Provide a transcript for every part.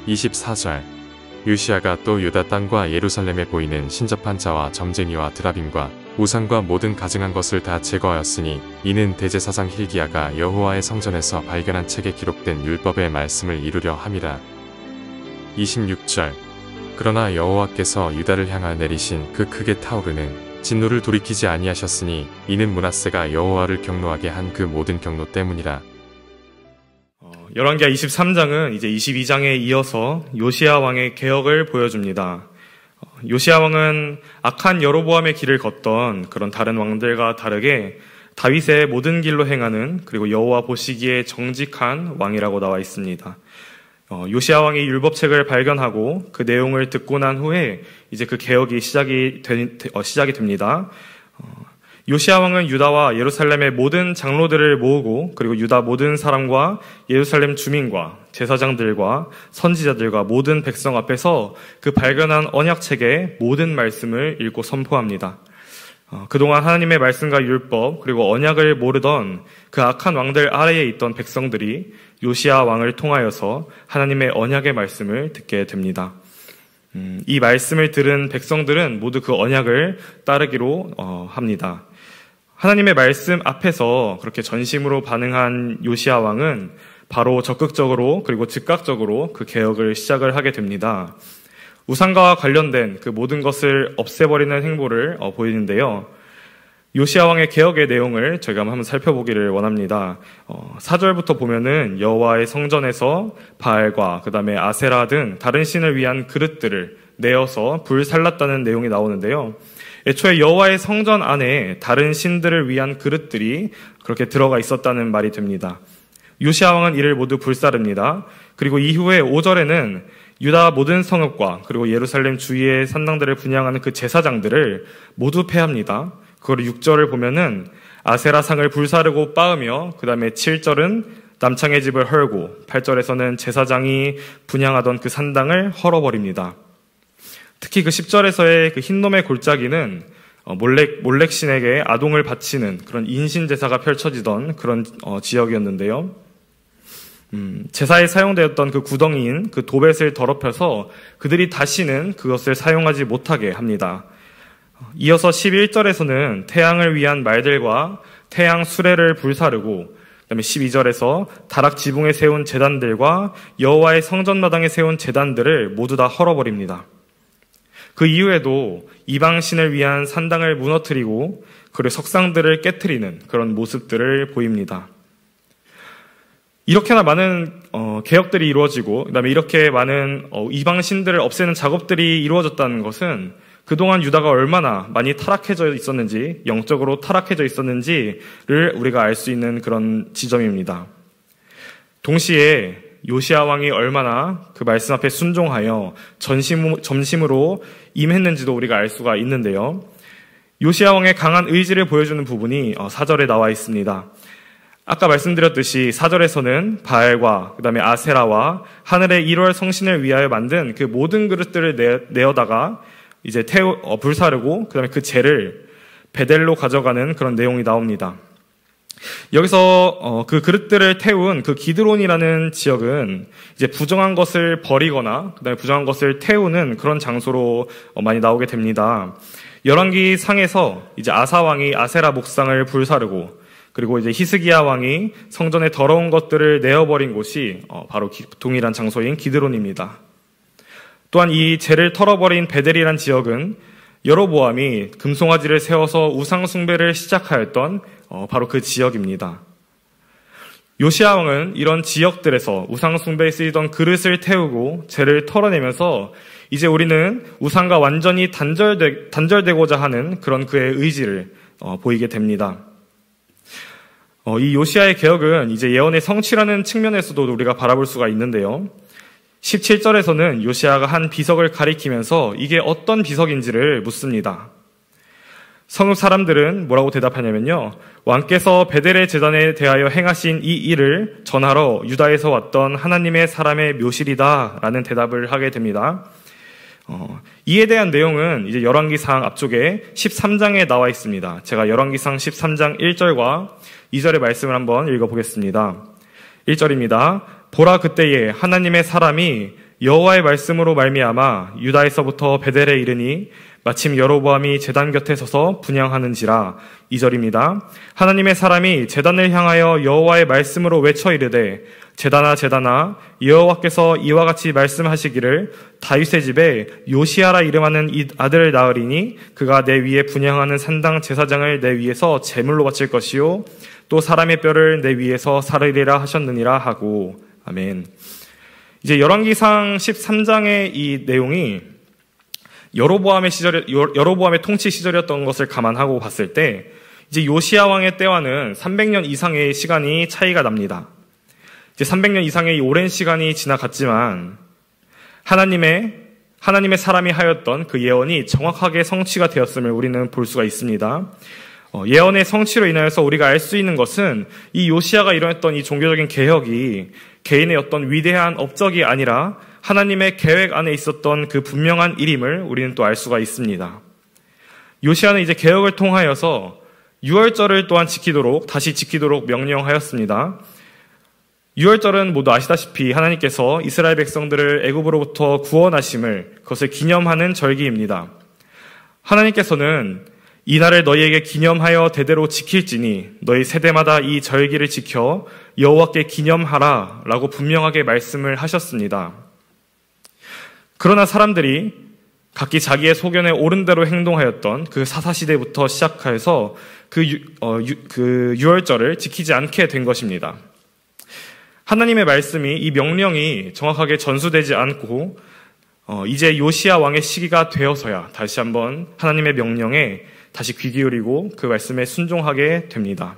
24절 요시야가 또 유다 땅과 예루살렘에 보이는 신접한 자와 점쟁이와 드라빔과 우상과 모든 가증한 것을 다 제거하였으니 이는 대제사장 hil기야가 여호와의 성전에서 발견한 책에 기록된 율법의 말씀을 이루려 함이라. 26절 그러나 여호와께서 유다를 향하여 내리신 그 크게 타오르는 진노를 돌이키지 아니하셨으니 이는 므낫세가 여호와를 경노하게 한 그 모든 경노 때문이라. 열왕기하 23장은 이제 22장에 이어서 요시야 왕의 개혁을 보여줍니다. 요시야 왕은 악한 여로보암의 길을 걷던 그런 다른 왕들과 다르게 다윗의 모든 길로 행하는, 그리고 여호와 보시기에 정직한 왕이라고 나와 있습니다. 요시야 왕이 율법책을 발견하고 그 내용을 듣고 난 후에 이제 그 개혁이 시작이 됩니다. 요시야 왕은 유다와 예루살렘의 모든 장로들을 모으고, 그리고 유다 모든 사람과 예루살렘 주민과 제사장들과 선지자들과 모든 백성 앞에서 그 발견한 언약책의 모든 말씀을 읽고 선포합니다. 그동안 하나님의 말씀과 율법 그리고 언약을 모르던 그 악한 왕들 아래에 있던 백성들이 요시야 왕을 통하여서 하나님의 언약의 말씀을 듣게 됩니다. 이 말씀을 들은 백성들은 모두 그 언약을 따르기로 합니다. 하나님의 말씀 앞에서 그렇게 전심으로 반응한 요시야 왕은 바로 적극적으로 그리고 즉각적으로 그 개혁을 시작을 하게 됩니다. 우상과 관련된 그 모든 것을 없애버리는 행보를 보이는데요. 요시야 왕의 개혁의 내용을 저희가 한번 살펴보기를 원합니다. 4절부터 보면은 여호와의 성전에서 바알과 그 다음에 아세라 등 다른 신을 위한 그릇들을 내어서 불살랐다는 내용이 나오는데요. 애초에 여호와의 성전 안에 다른 신들을 위한 그릇들이 그렇게 들어가 있었다는 말이 됩니다. 요시야 왕은 이를 모두 불사릅니다. 그리고 이후에 5절에는 유다 모든 성읍과 그리고 예루살렘 주위의 산당들을 분향하는 그 제사장들을 모두 패합니다. 그걸 6절을 보면은 아세라상을 불사르고 빻으며, 그 다음에 7절은 남창의 집을 헐고, 8절에서는 제사장이 분향하던 그 산당을 헐어버립니다. 특히 그 10절에서의 그 흰놈의 골짜기는 몰렉 신에게 아동을 바치는 그런 인신 제사가 펼쳐지던 그런 지역이었는데요. 제사에 사용되었던 그 구덩이인 그 도벳을 더럽혀서 그들이 다시는 그것을 사용하지 못하게 합니다. 이어서 11절에서는 태양을 위한 말들과 태양 수레를 불사르고, 그다음에 12절에서 다락 지붕에 세운 제단들과 여호와의 성전마당에 세운 제단들을 모두 다 헐어버립니다. 그 이후에도 이방신을 위한 산당을 무너뜨리고 그리고 석상들을 깨트리는 그런 모습들을 보입니다. 이렇게나 많은 개혁들이 이루어지고, 그다음에 이렇게 많은 이방신들을 없애는 작업들이 이루어졌다는 것은 그동안 유다가 얼마나 많이 타락해져 있었는지, 영적으로 타락해져 있었는지를 우리가 알 수 있는 그런 지점입니다. 동시에 요시야 왕이 얼마나 그 말씀 앞에 순종하여 전심으로 임했는지도 우리가 알 수가 있는데요. 요시야 왕의 강한 의지를 보여주는 부분이 4절에 나와 있습니다. 아까 말씀드렸듯이 4절에서는 바알과 그 다음에 아세라와 하늘의 1월 성신을 위하여 만든 그 모든 그릇들을 내어다가 이제 불사르고, 그 다음에 그 재를 베델로 가져가는 그런 내용이 나옵니다. 여기서 그 그릇들을 태운 그 기드론이라는 지역은 이제 부정한 것을 버리거나 그다음에 부정한 것을 태우는 그런 장소로 많이 나오게 됩니다. 열왕기 상에서 이제 아사 왕이 아세라 목상을 불사르고, 그리고 이제 히스기야 왕이 성전의 더러운 것들을 내어버린 곳이 바로 동일한 장소인 기드론입니다. 또한 이 재를 털어버린 베델이란 지역은 여로보암이 금송아지를 세워서 우상 숭배를 시작하였던 바로 그 지역입니다. 요시야 왕은 이런 지역들에서 우상 숭배에 쓰이던 그릇을 태우고 재를 털어내면서 이제 우리는 우상과 완전히 단절되고자 하는 그런 그의 의지를 보이게 됩니다. 이 요시야의 개혁은 이제 예언의 성취라는 측면에서도 우리가 바라볼 수가 있는데요. 17절에서는 요시야가 한 비석을 가리키면서 이게 어떤 비석인지를 묻습니다. 성읍 사람들은 뭐라고 대답하냐면요, 왕께서 베델의 제단에 대하여 행하신 이 일을 전하러 유다에서 왔던 하나님의 사람의 묘실이다 라는 대답을 하게 됩니다. 이에 대한 내용은 이제 열왕기상 앞쪽에 13장에 나와 있습니다. 제가 열왕기상 13장 1절과 2절의 말씀을 한번 읽어보겠습니다. 1절입니다. 보라, 그때에 하나님의 사람이 여호와의 말씀으로 말미암아 유다에서부터 베델에 이르니 마침 여로보암이 제단 곁에 서서 분향하는지라. 2절입니다. 하나님의 사람이 제단을 향하여 여호와의 말씀으로 외쳐 이르되 제단아 제단아 여호와께서 이와 같이 말씀하시기를 다윗의 집에 요시야라 이름하는 이 아들을 낳으리니 그가 내 위에 분향하는 산당 제사장을 내 위에서 제물로 바칠 것이요 또 사람의 뼈를 내 위에서 사르리라 하셨느니라 하고. 아멘. 이제 열왕기상 13장의 이 내용이 여로보암의 통치 시절이었던 것을 감안하고 봤을 때 이제 요시야 왕의 때와는 300년 이상의 시간이 차이가 납니다. 이제 300년 이상의 이 오랜 시간이 지나갔지만 하나님의 사람이 하였던 그 예언이 정확하게 성취가 되었음을 우리는 볼 수가 있습니다. 예언의 성취로 인하여서 우리가 알 수 있는 것은 이 요시야가 이뤄냈던 이 종교적인 개혁이 개인의 어떤 위대한 업적이 아니라 하나님의 계획 안에 있었던 그 분명한 일임을 우리는 또 알 수가 있습니다. 요시야는 이제 개혁을 통하여서 유월절을 또한 다시 지키도록 명령하였습니다. 유월절은 모두 아시다시피 하나님께서 이스라엘 백성들을 애굽으로부터 구원하심을 그것을 기념하는 절기입니다. 하나님께서는 이 날을 너희에게 기념하여 대대로 지킬지니 너희 세대마다 이 절기를 지켜 여호와께 기념하라 라고 분명하게 말씀을 하셨습니다. 그러나 사람들이 각기 자기의 소견에 옳은 대로 행동하였던 그 사사시대부터 시작해서 그 유월절을 지키지 않게 된 것입니다. 하나님의 말씀이 이 명령이 정확하게 전수되지 않고 이제 요시야 왕의 시기가 되어서야 다시 한번 하나님의 명령에 다시 귀 기울이고 그 말씀에 순종하게 됩니다.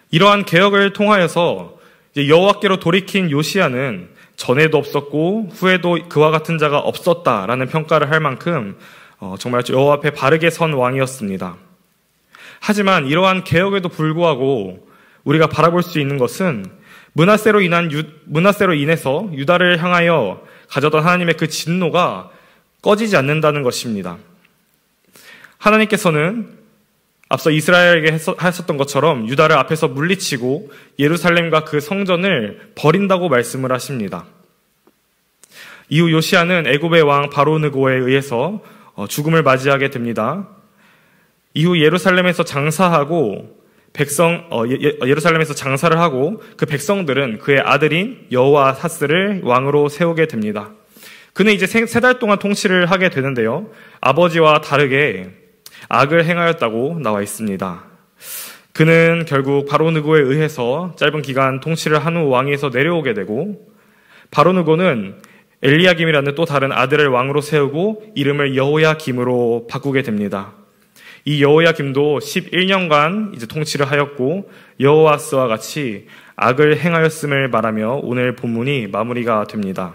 이러한 개혁을 통하여서 여호와께로 돌이킨 요시야는 전에도 없었고 후에도 그와 같은 자가 없었다라는 평가를 할 만큼 정말 여호와 앞에 바르게 선 왕이었습니다. 하지만 이러한 개혁에도 불구하고 우리가 바라볼 수 있는 것은 므낫세로 인해서 유다를 향하여 가져던 하나님의 그 진노가 꺼지지 않는다는 것입니다. 하나님께서는 앞서 이스라엘에게 하셨던 것처럼 유다를 앞에서 물리치고 예루살렘과 그 성전을 버린다고 말씀을 하십니다. 이후 요시야는 애굽의 왕 바로느고에 의해서 죽음을 맞이하게 됩니다. 이후 예루살렘에서 장사를 하고 그 백성들은 그의 아들인 여호아사스를 왕으로 세우게 됩니다. 그는 이제 3달 동안 통치를 하게 되는데요. 아버지와 다르게 악을 행하였다고 나와 있습니다. 그는 결국 바로느고에 의해서 짧은 기간 통치를 한 후 왕위에서 내려오게 되고 바로느고는 엘리야김이라는 또 다른 아들을 왕으로 세우고 이름을 여호야김으로 바꾸게 됩니다. 이 여호야김도 11년간 이제 통치를 하였고 여호아스와 같이 악을 행하였음을 말하며 오늘 본문이 마무리가 됩니다.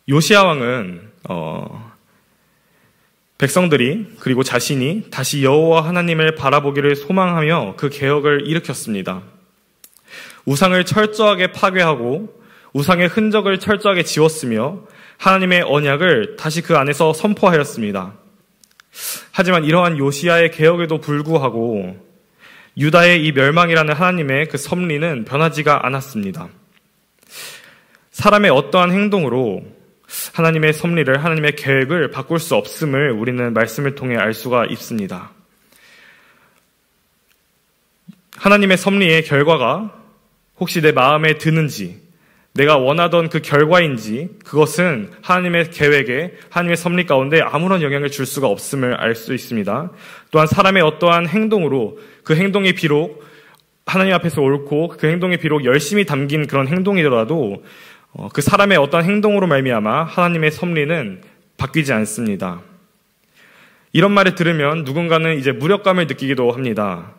요시야 왕은 백성들이 그리고 자신이 다시 여호와 하나님을 바라보기를 소망하며 그 개혁을 일으켰습니다. 우상을 철저하게 파괴하고 우상의 흔적을 철저하게 지웠으며 하나님의 언약을 다시 그 안에서 선포하였습니다. 하지만 이러한 요시야의 개혁에도 불구하고 유다의 이 멸망이라는 하나님의 그 섭리는 변하지가 않았습니다. 사람의 어떠한 행동으로 하나님의 섭리를, 하나님의 계획을 바꿀 수 없음을 우리는 말씀을 통해 알 수가 있습니다. 하나님의 섭리의 결과가 혹시 내 마음에 드는지, 내가 원하던 그 결과인지 그것은 하나님의 계획에, 하나님의 섭리 가운데 아무런 영향을 줄 수가 없음을 알 수 있습니다. 또한 사람의 어떠한 행동으로 그 행동이 비록 하나님 앞에서 옳고 그 행동이 비록 열심히 담긴 그런 행동이더라도 그 사람의 어떤 행동으로 말미암아 하나님의 섭리는 바뀌지 않습니다. 이런 말을 들으면 누군가는 이제 무력감을 느끼기도 합니다.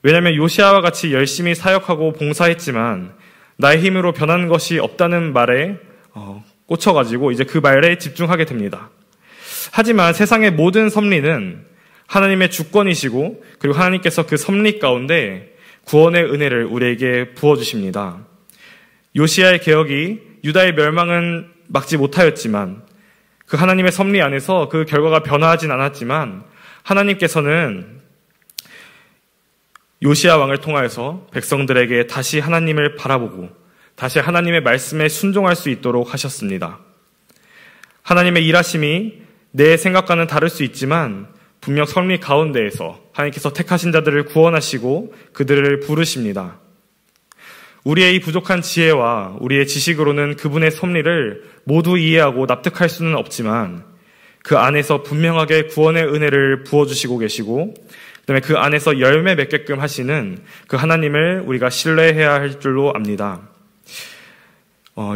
왜냐하면 요시야와 같이 열심히 사역하고 봉사했지만 나의 힘으로 변한 것이 없다는 말에 꽂혀가지고 이제 그 말에 집중하게 됩니다. 하지만 세상의 모든 섭리는 하나님의 주권이시고 그리고 하나님께서 그 섭리 가운데 구원의 은혜를 우리에게 부어주십니다. 요시야의 개혁이 유다의 멸망은 막지 못하였지만 그 하나님의 섭리 안에서 그 결과가 변화하진 않았지만 하나님께서는 요시야 왕을 통하여서 백성들에게 다시 하나님을 바라보고 다시 하나님의 말씀에 순종할 수 있도록 하셨습니다. 하나님의 일하심이 내 생각과는 다를 수 있지만 분명 섭리 가운데에서 하나님께서 택하신 자들을 구원하시고 그들을 부르십니다. 우리의 이 부족한 지혜와 우리의 지식으로는 그분의 섭리를 모두 이해하고 납득할 수는 없지만 그 안에서 분명하게 구원의 은혜를 부어주시고 계시고 그다음에 그 안에서 열매 맺게끔 하시는 그 하나님을 우리가 신뢰해야 할 줄로 압니다.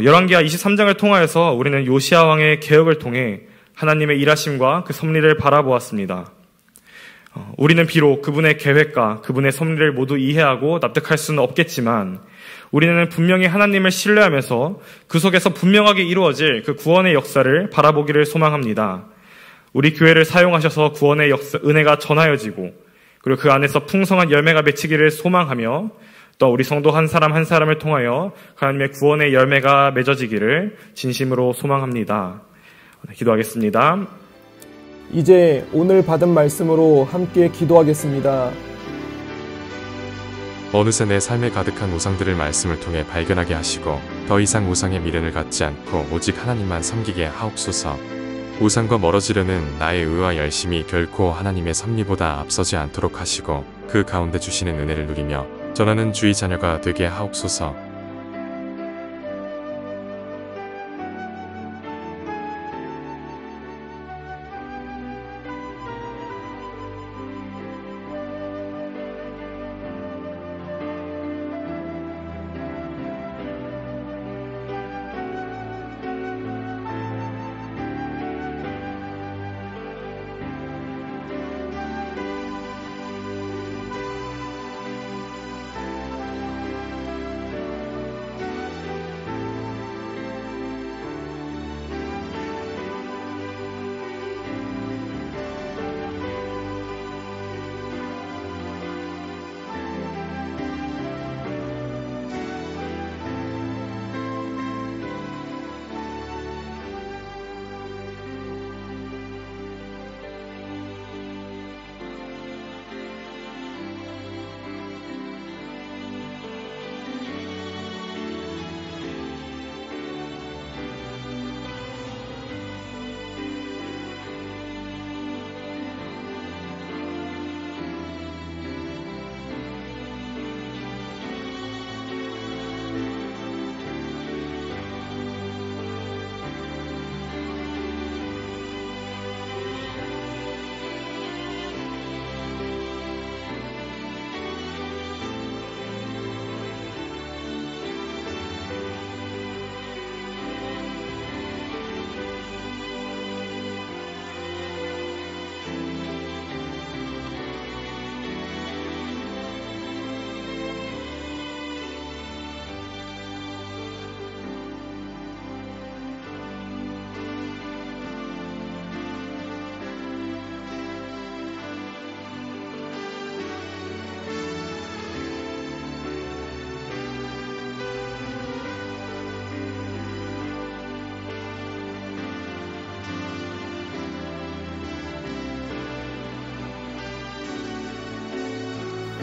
열왕기하 23장을 통하여서 우리는 요시야 왕의 개혁을 통해 하나님의 일하심과 그 섭리를 바라보았습니다. 우리는 비록 그분의 계획과 그분의 섭리를 모두 이해하고 납득할 수는 없겠지만 우리는 분명히 하나님을 신뢰하면서 그 속에서 분명하게 이루어질 그 구원의 역사를 바라보기를 소망합니다. 우리 교회를 사용하셔서 구원의 은혜가 전하여지고 그리고 그 안에서 풍성한 열매가 맺히기를 소망하며 또 우리 성도 한 사람 한 사람을 통하여 하나님의 구원의 열매가 맺어지기를 진심으로 소망합니다. 기도하겠습니다. 이제 오늘 받은 말씀으로 함께 기도하겠습니다. 어느새 내 삶에 가득한 우상들을 말씀을 통해 발견하게 하시고 더 이상 우상의 미련을 갖지 않고 오직 하나님만 섬기게 하옵소서. 우상과 멀어지려는 나의 의와 열심이 결코 하나님의 섭리보다 앞서지 않도록 하시고 그 가운데 주시는 은혜를 누리며 전하는 주의 자녀가 되게 하옵소서.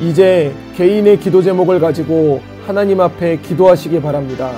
이제 개인의 기도 제목을 가지고 하나님 앞에 기도하시기 바랍니다.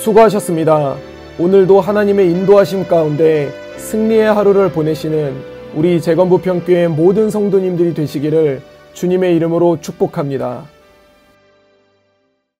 수고하셨습니다. 오늘도 하나님의 인도하심 가운데 승리의 하루를 보내시는 우리 재건부평교회 모든 성도님들이 되시기를 주님의 이름으로 축복합니다.